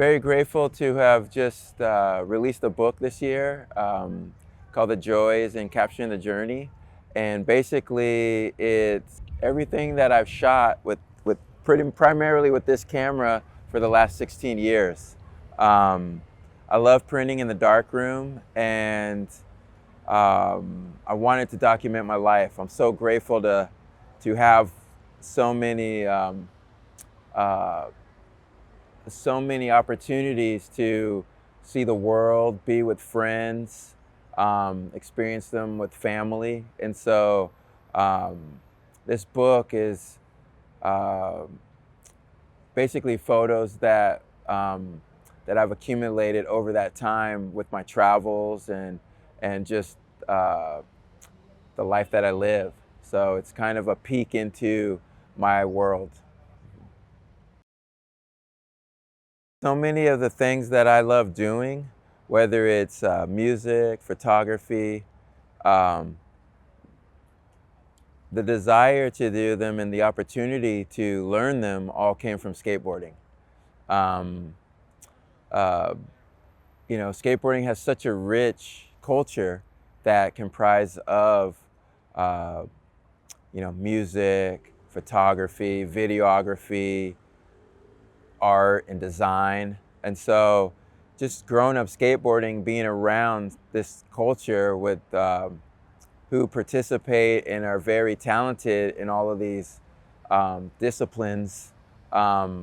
Very grateful to have just released a book this year called The Joys in Capturing the Journey. And basically it's everything that I've shot with primarily with this camera for the last 16 years. I love printing in the darkroom, and I wanted to document my life. I'm so grateful to have so many opportunities to see the world, be with friends, experience them with family. And so this book is basically photos that I've accumulated over that time with my travels and just the life that I live. So it's kind of a peek into my world. So many of the things that I love doing, whether it's music, photography, the desire to do them and the opportunity to learn them all came from skateboarding. You know, skateboarding has such a rich culture that comprised of you know, music, photography, videography, art and design. And so just growing up skateboarding, being around this culture with who participate and are very talented in all of these disciplines, I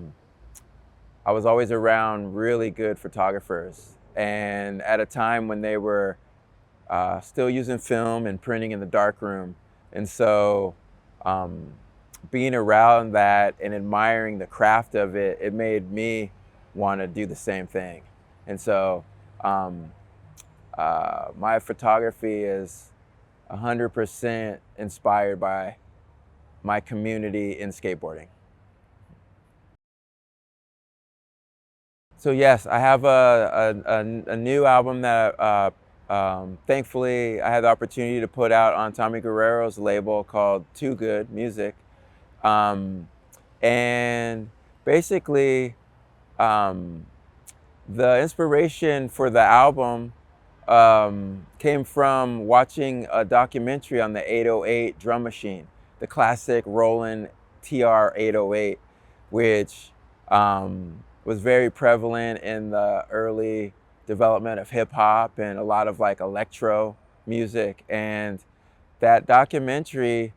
was always around really good photographers. And at a time when they were still using film and printing in the darkroom. And so being around that and admiring the craft of it, it made me want to do the same thing. And so my photography is 100% inspired by my community in skateboarding. So yes, I have a new album that thankfully I had the opportunity to put out on Tommy Guerrero's label called Too Good Music. And basically the inspiration for the album came from watching a documentary on the 808 drum machine, the classic Roland TR 808, which was very prevalent in the early development of hip hop and a lot of like electro music. And that documentary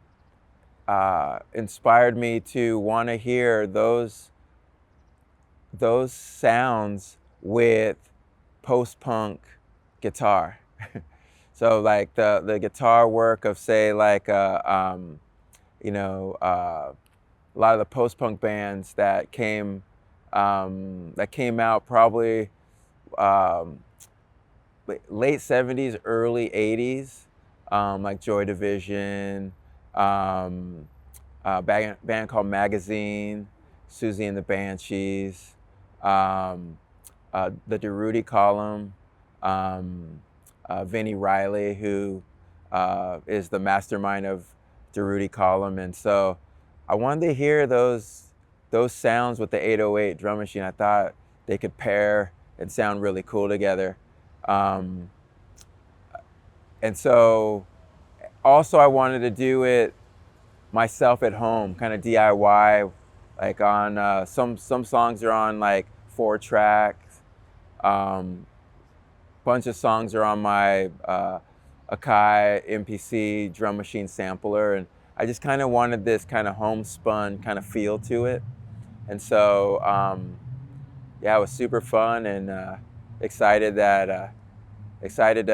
inspired me to want to hear those sounds with post-punk guitar. So like the guitar work of, say, like you know, a lot of the post-punk bands that came out probably late 70s, early 80s, like Joy Division, band called Magazine, Susie and the Banshees, the Durruti Column, Vinnie Riley, who is the mastermind of Durruti Column. And so I wanted to hear those sounds with the 808 drum machine. I thought they could pair and sound really cool together. And so also I wanted to do it myself at home, kind of DIY, like on some songs are on like 4 tracks. Bunch of songs are on my Akai MPC drum machine sampler, and I just kind of wanted this kind of homespun kind of feel to it. And so yeah, it was super fun, and excited to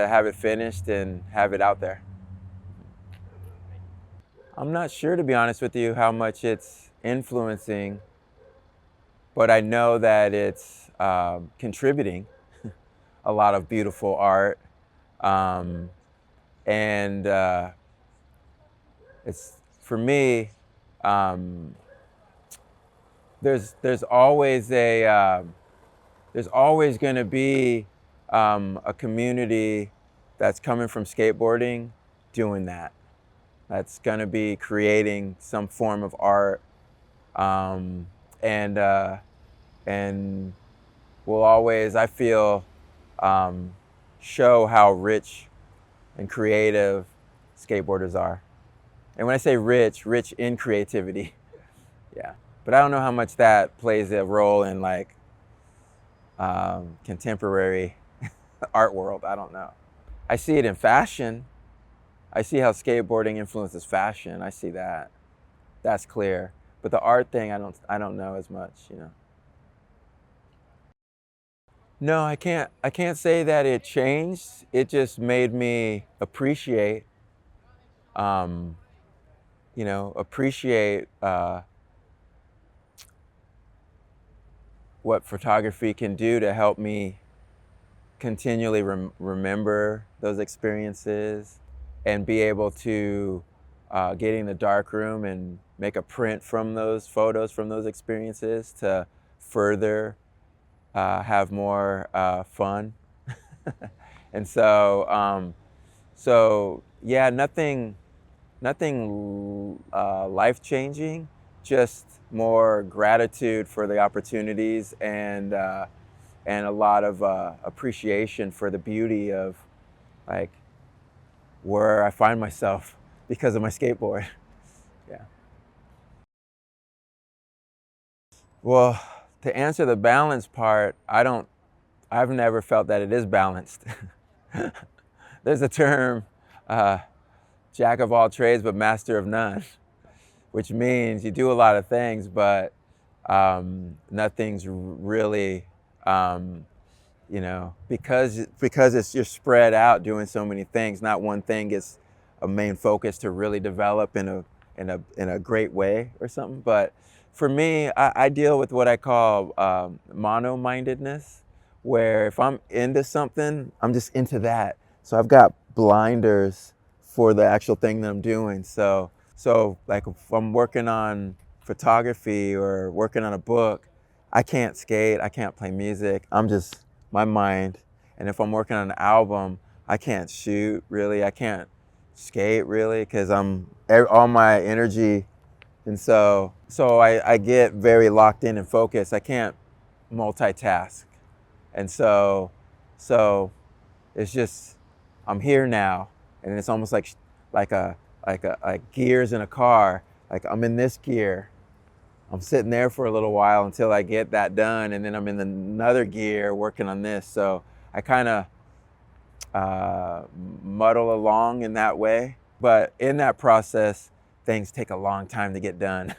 have it finished and have it out there. I'm not sure, to be honest with you, how much it's influencing, but I know that it's contributing a lot of beautiful art, and it's, for me, there's always going to be a community that's coming from skateboarding doing that. That's going to be creating some form of art, and will always, I feel, show how rich and creative skateboarders are. And when I say rich, rich in creativity. Yeah. But I don't know how much that plays a role in like contemporary art world. I don't know. I see it in fashion. I see how skateboarding influences fashion. I see that. That's clear. But the art thing, I don't know as much, you know. No, I can't say that it changed. It just made me appreciate, you know, appreciate what photography can do to help me continually remember those experiences and be able to get in the dark room and make a print from those photos, from those experiences to further have more fun. And so, so yeah, nothing life-changing, just more gratitude for the opportunities and a lot of appreciation for the beauty of like where I find myself because of my skateboard. Yeah. Well, to answer the balance part, I've never felt that it is balanced. There's a term, jack of all trades but master of none, which means you do a lot of things, but nothing's really, you know, because you're spread out doing so many things. Not one thing is a main focus to really develop in a great way or something. But for me, I deal with what I call mono-mindedness, where if I'm into something, I'm just into that. So I've got blinders for the actual thing that I'm doing. So like if I'm working on photography or working on a book, I can't skate, I can't play music. I'm just my mind. And if I'm working on an album, I can't shoot really. I can't skate really because I'm all my energy. And so I get very locked in and focused. I can't multitask. And so it's just, I'm here now. And it's almost like gears in a car. Like I'm in this gear. I'm sitting there for a little while until I get that done, and then I'm in another gear working on this. So I kind of muddle along in that way. But in that process, things take a long time to get done.